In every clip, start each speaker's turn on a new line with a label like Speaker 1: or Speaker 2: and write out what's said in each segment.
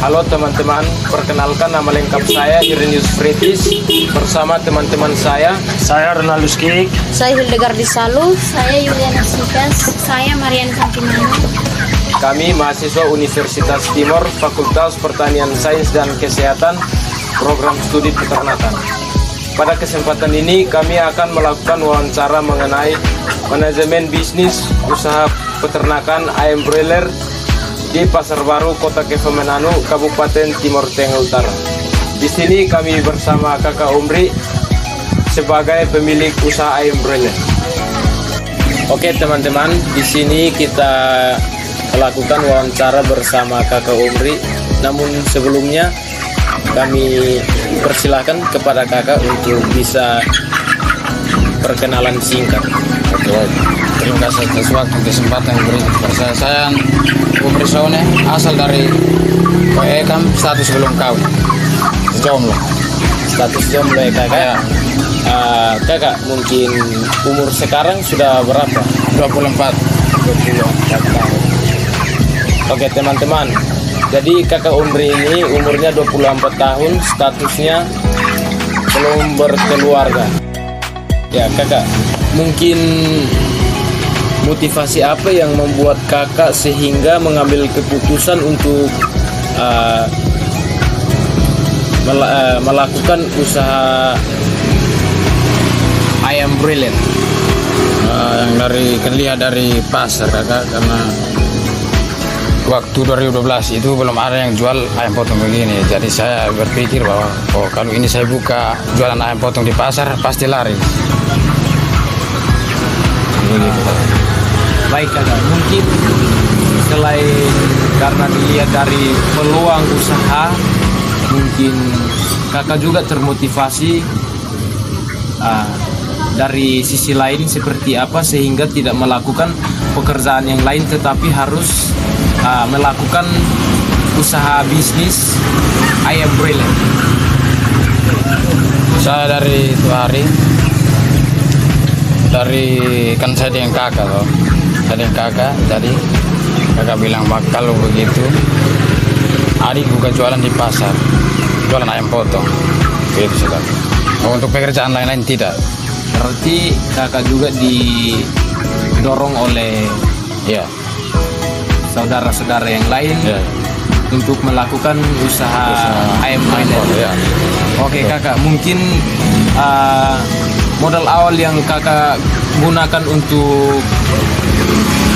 Speaker 1: Halo teman-teman, perkenalkan nama lengkap saya Irenius Fretis bersama teman-teman saya
Speaker 2: Ronaldus Kik.
Speaker 3: Saya Hildegard Disalu.
Speaker 4: Saya Yuliana Sikas. Saya Marian Santimano.
Speaker 1: Kami mahasiswa Universitas Timor, Fakultas Pertanian Sains dan Kesehatan, Program Studi Peternakan. Pada kesempatan ini kami akan melakukan wawancara mengenai manajemen bisnis usaha peternakan ayam broiler di Pasar Baru, Kota Kefomenanu, Kabupaten Timor Tengah Utara. Di sini kami bersama Kakak Umri sebagai pemilik usaha ayam broiler. Oke teman-teman, di sini kita melakukan wawancara bersama Kakak Umri. Namun sebelumnya kami persilahkan kepada Kakak untuk bisa perkenalan singkat.
Speaker 2: Oke, terima kasih atas waktu kesempatan yang diberikan kepada saya. Saya Umri Sone, asal dari Koekam, status belum kawin, jomblo.
Speaker 1: Status jomblo ya Kakak?
Speaker 2: Ya.
Speaker 1: Kakak mungkin umur sekarang sudah berapa?
Speaker 2: 24.
Speaker 1: 24 tahun. Oke teman-teman, jadi Kakak Umri ini umurnya 24 tahun, statusnya belum berkeluarga. Ya Kakak, mungkin motivasi apa yang membuat Kakak sehingga mengambil keputusan untuk melakukan usaha ayam broiler?
Speaker 2: Yang lihat dari pasar Kakak, karena waktu 2012 itu belum ada yang jual ayam potong begini. Jadi saya berpikir bahwa kalau ini saya buka jualan ayam potong di pasar pasti laris.
Speaker 1: Baik Kakak, mungkin selain karena dilihat dari peluang usaha, mungkin Kakak juga termotivasi dari sisi lain seperti apa sehingga tidak melakukan pekerjaan yang lain tetapi harus melakukan usaha bisnis ayam broiler.
Speaker 2: Saya dari itu hari kan saya dengan kakak loh. Saya dengan kakak, jadi kakak bilang kalau begitu adik buka jualan di pasar, jualan ayam potong gitu sudah. Untuk pekerjaan lain-lain tidak.
Speaker 1: Berarti kakak juga didorong oleh saudara-saudara yang lain untuk melakukan usaha ayam broiler. Oke Kakak, mungkin modal awal yang Kakak gunakan untuk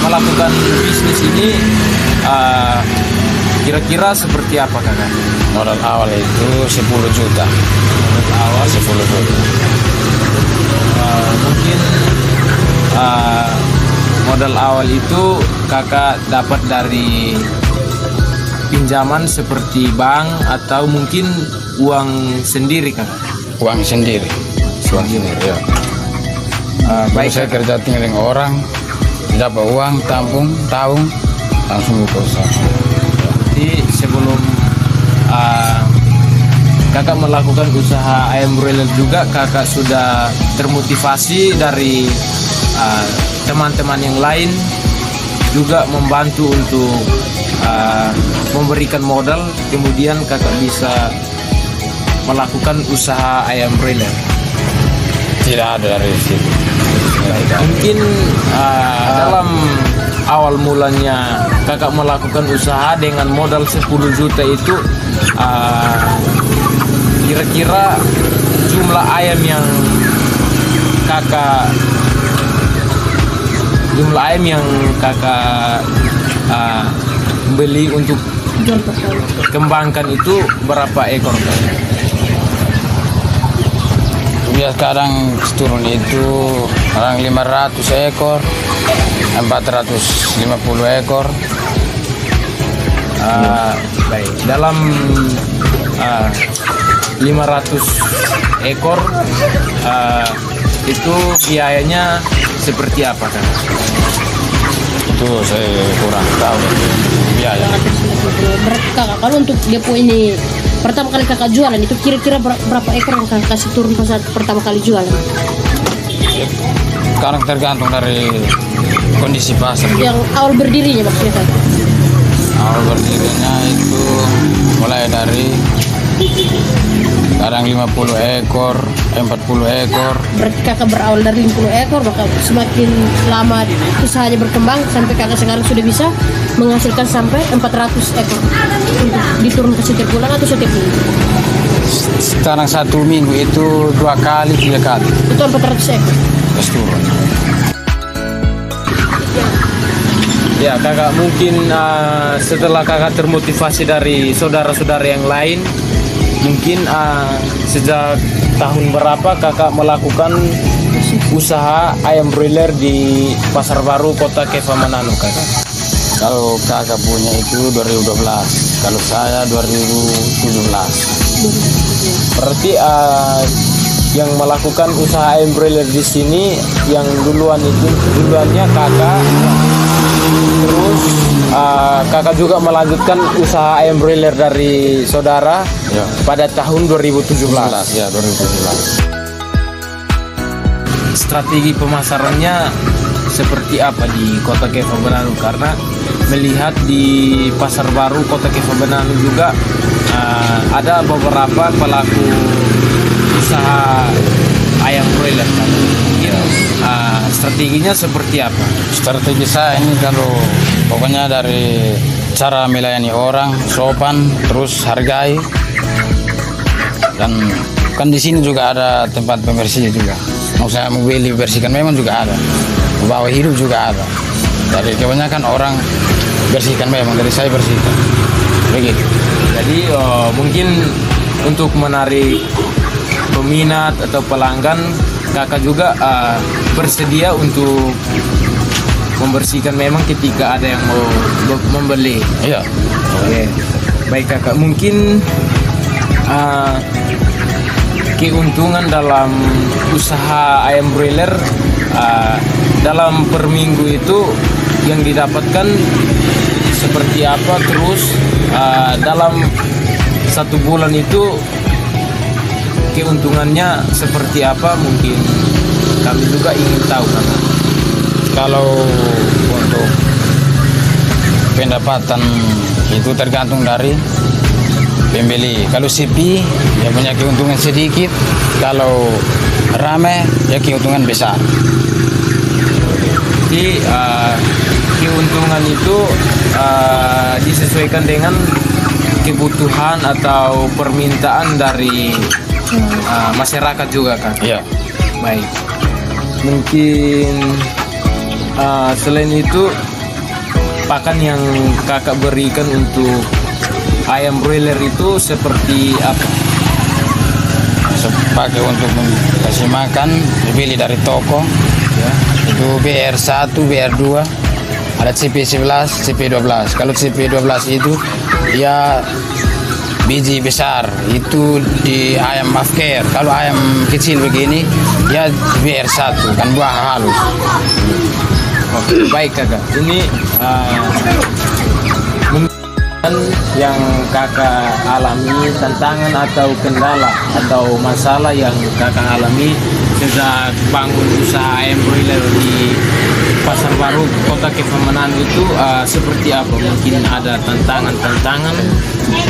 Speaker 1: melakukan bisnis ini kira-kira seperti apa Kakak?
Speaker 2: Modal awal itu 10 juta.
Speaker 1: Modal awal
Speaker 2: 10 juta.
Speaker 1: Mungkin modal awal itu Kakak dapat dari pinjaman seperti bank atau mungkin uang sendiri Kakak?
Speaker 2: Uang sendiri. Ya.
Speaker 1: Baik
Speaker 2: saya kerja tinggal dengan orang, dapat uang, tampung, tahun, langsung buka usaha.
Speaker 1: Jadi sebelum Kakak melakukan usaha ayam broiler juga, Kakak sudah termotivasi dari teman-teman yang lain juga membantu untuk memberikan modal, kemudian Kakak bisa melakukan usaha ayam broiler.
Speaker 2: Tidak ada dari situ.
Speaker 1: Mungkin dalam awal mulanya Kakak melakukan usaha dengan modal 10 juta itu kira-kira jumlah ayam yang Kakak beli untuk kembangkan itu berapa ekor?
Speaker 2: Biasa kadang turun itu orang 500 ekor, 450 ekor.
Speaker 1: Baik, dalam 500 ekor itu biayanya seperti apa kan?
Speaker 2: Itu saya kurang tahu biaya.
Speaker 3: Berarti Kakak, kalau untuk depo ini pertama kali Kakak jualan itu kira-kira berapa ekor yang Kakak kasih turun pas saat pertama kali jualan?
Speaker 2: Sekarang tergantung dari kondisi pasar.
Speaker 3: Yang awal berdirinya maksudnya Kakak?
Speaker 2: Awal berdirinya itu mulai dari kadang 50 ekor, 40 ekor.
Speaker 3: Berarti kakak berawal dari 50 ekor, maka semakin lama usahanya berkembang sampai kakak sekarang sudah bisa menghasilkan sampai 400 ekor untuk diturun ke setiap bulan atau setiap minggu.
Speaker 2: Sekarang 1 minggu itu 2 kali, 3 kali.
Speaker 3: Itu 400 ekor.
Speaker 2: Terus turun.
Speaker 1: Ya kakak, mungkin setelah kakak termotivasi dari saudara-saudara yang lain, mungkin sejak tahun berapa kakak melakukan usaha ayam broiler di Pasar Baru Kota Keva Manado kakak?
Speaker 2: Kalau kakak punya itu 2012, kalau saya 2017.
Speaker 1: Berarti yang melakukan usaha ayam broiler di sini yang duluannya kakak, terus kakak juga melanjutkan usaha ayam broiler dari saudara
Speaker 2: Ya.
Speaker 1: pada tahun 2017.
Speaker 2: Ya, 2017.
Speaker 1: Strategi pemasarannya seperti apa di Kota Keva Manado? Karena melihat di Pasar Baru Kota Keva Manado juga ada beberapa pelaku usaha ayam broiler kan. Strateginya seperti apa?
Speaker 2: Strategi saya ini kalau pokoknya dari cara melayani orang, sopan, terus hargai. Dan kan di sini juga ada tempat pembersih juga. Mau saya mau beli bersihkan memang juga ada. Bawa hidup juga ada. Dari kebanyakan orang bersihkan memang, dari saya bersihkan. Begitu.
Speaker 1: Jadi mungkin untuk menarik peminat atau pelanggan, kakak juga bersedia untuk membersihkan memang ketika ada yang mau membeli.
Speaker 2: Iya.
Speaker 1: Oke. Baik kakak, mungkin keuntungan dalam usaha ayam broiler dalam per minggu itu yang didapatkan seperti apa, terus dalam 1 bulan itu keuntungannya seperti apa, mungkin kami juga ingin tahu kakak.
Speaker 2: Kalau untuk pendapatan itu tergantung dari pembeli. Kalau sepi ya punya keuntungan sedikit, kalau ramai ya keuntungan besar.
Speaker 1: Jadi keuntungan itu disesuaikan dengan kebutuhan atau permintaan dari masyarakat juga kan?
Speaker 2: Iya.
Speaker 1: Baik. Mungkin selain itu pakan yang kakak berikan untuk ayam broiler itu seperti apa?
Speaker 2: Pakai untuk kasih makan dibeli dari toko ya. Itu BR1, BR2, ada CP11, CP12. Kalau CP12 itu ya biji besar, itu di ayam afker. Kalau ayam kecil begini ya BR1, kan buah halus.
Speaker 1: Oke, baik kakak. Ini yang kakak alami, tantangan atau kendala atau masalah yang kakak alami sejak bangun usaha ayam broiler di Pasar Baru Kota Keva Manado itu seperti apa? Mungkin ada tantangan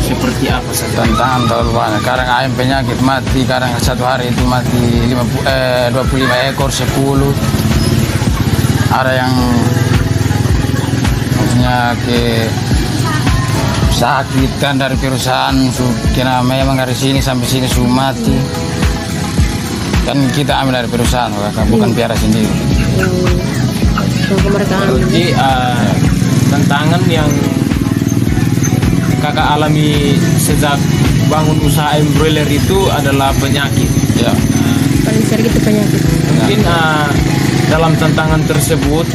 Speaker 1: seperti apa saja?
Speaker 2: Tantangan terlalu banyak. Kadang ayam penyakit mati, kadang 1 hari itu mati 25 ekor, 10. Ada yang maksudnya sakit kan dari perusahaan, kena memang dari sini sampai sini mati. Kan kita ambil dari perusahaan, bukan piara sendiri.
Speaker 1: Jadi tantangan yang kakak alami sejak bangun usaha ayam broiler itu adalah penyakit.
Speaker 2: Ya.
Speaker 3: Paling sering itu penyakit.
Speaker 1: Mungkin dalam tantangan tersebut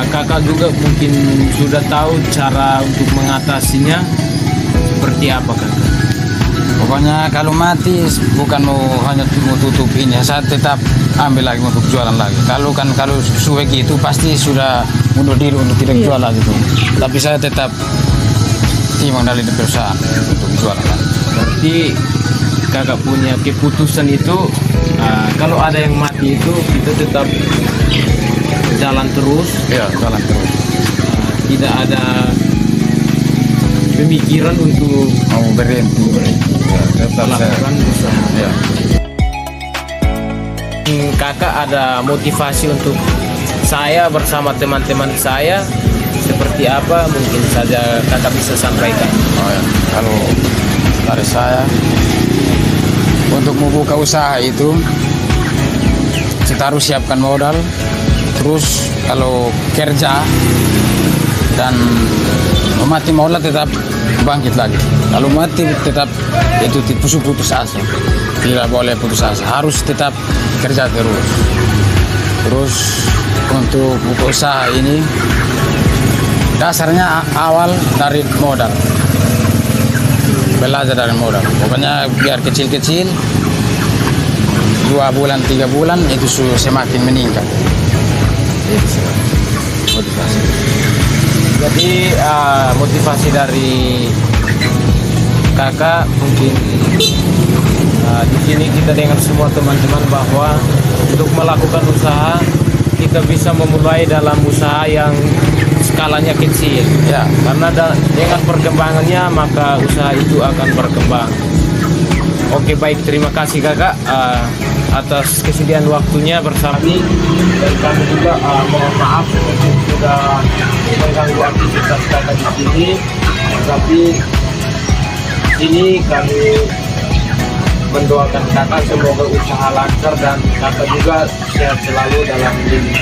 Speaker 1: kakak juga mungkin sudah tahu cara untuk mengatasinya seperti apa kakak?
Speaker 2: Pokoknya kalau mati bukan hanya mau tutup ini, saya tetap ambil lagi untuk jualan lagi. Kalau suwe gitu pasti sudah mundur diri untuk tidak jual lagi tuh. Tapi saya tetap timbang dari perusahaan untuk jualan lagi.
Speaker 1: Berarti kakak punya keputusan itu kalau ada yang mati itu kita tetap jalan terus.
Speaker 2: Ya, jalan terus.
Speaker 1: Tidak ada pemikiran untuk
Speaker 2: mau berhenti. Ya, tetap saya.
Speaker 1: melakukan usaha.
Speaker 2: Ya.
Speaker 1: Kakak ada motivasi untuk saya bersama teman-teman saya seperti apa, mungkin saja kakak bisa sampaikan.
Speaker 2: Oh ya, kalau dari saya untuk membuka usaha itu kita harus siapkan modal, terus kalau kerja dan mati modal tetap bangkit lagi. Kalau mati tetap itu putus asa, tidak boleh putus asa, harus tetap kerja terus. Terus untuk buka usaha ini dasarnya awal dari modal, belajar dari modal. Pokoknya biar kecil-kecil, 2 bulan 3 bulan itu semakin meningkat. Itu sih motivasi.
Speaker 1: Jadi motivasi dari kakak mungkin di sini kita dengan semua teman-teman bahwa untuk melakukan usaha kita bisa memulai dalam usaha yang skalanya kecil
Speaker 2: Ya,
Speaker 1: karena dengan perkembangannya maka usaha itu akan berkembang. Oke, baik, terima kasih kakak atas kesediaan waktunya bersama kami, dan kami juga mohon maaf untuk sudah mengganggu aktivitas kakak di sini, tapi ini kami mendoakan kakak semoga usaha lancar dan kakak juga sehat selalu dalam diri.